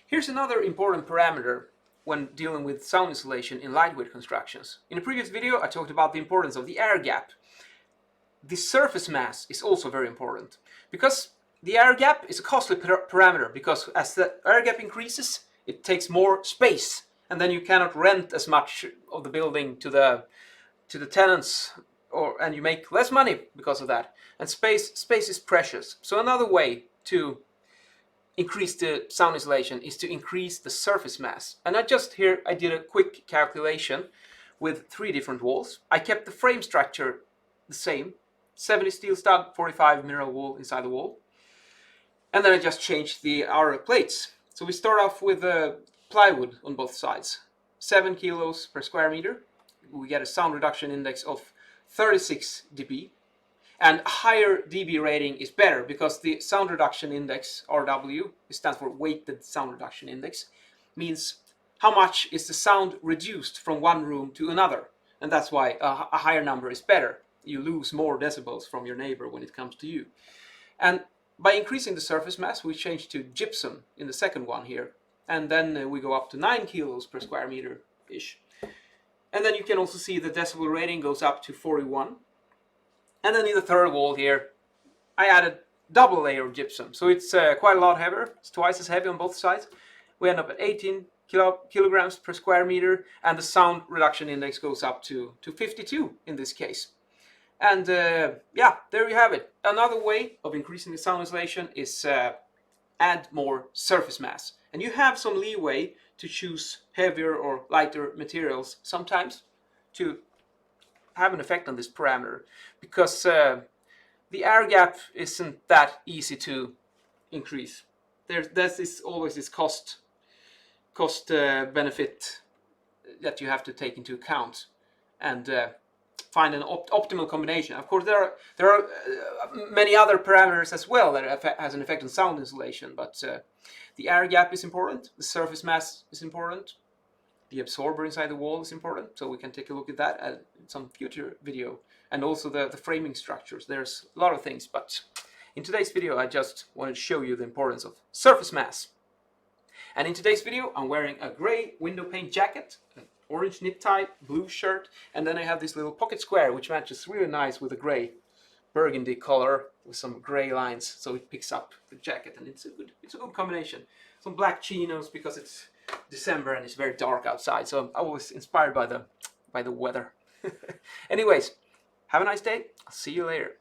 Here's another important parameter when dealing with sound insulation in lightweight constructions. In a previous video I talked about the importance of the air gap. The surface mass is also very important, because the air gap is a costly parameter, because as the air gap increases it takes more space, and then you cannot rent as much of the building to the tenants, and you make less money because of that. And space is precious. So another way to increase the sound insulation is to increase the surface mass. And I did a quick calculation with 3 different walls. I kept the frame structure the same, 70 steel stud, 45 mineral wool inside the wall. And then I just changed the outer plates. So we start off with plywood on both sides, 7 kilos per square meter. We get a sound reduction index of 36 dB. And a higher dB rating is better, because the sound reduction index, RW, it stands for weighted sound reduction index, means how much is the sound reduced from one room to another. And that's why a higher number is better. You lose more decibels from your neighbor when it comes to you. And by increasing the surface mass, we change to gypsum in the second one here. And then we go up to 9 kilos per square meter-ish. And then you can also see the decibel rating goes up to 41. And then in the third wall here, I added double layer of gypsum. So it's quite a lot heavier. It's twice as heavy on both sides. We end up at 18 kilograms per square meter, and the sound reduction index goes up to 52 in this case. And yeah, there you have it. Another way of increasing the sound insulation is add more surface mass. And you have some leeway to choose heavier or lighter materials sometimes to have an effect on this parameter, because the air gap isn't that easy to increase. There's always this cost benefit that you have to take into account and find an optimal combination. Of course, there are many other parameters as well that has an effect on sound insulation, but the air gap is important, the surface mass is important, the absorber inside the wall is important, so we can take a look at that in some future video, and also the framing structures. There's a lot of things, but in today's video I just wanted to show you the importance of surface mass. And in today's video I'm wearing a gray window pane jacket, an orange knit tie, blue shirt, and then I have this little pocket square which matches really nice with the gray burgundy color with some gray lines, so it picks up the jacket, and it's a good combination. Some black chinos because it's December and it's very dark outside, so I was inspired by the weather. Anyways, have a nice day. I'll see you later.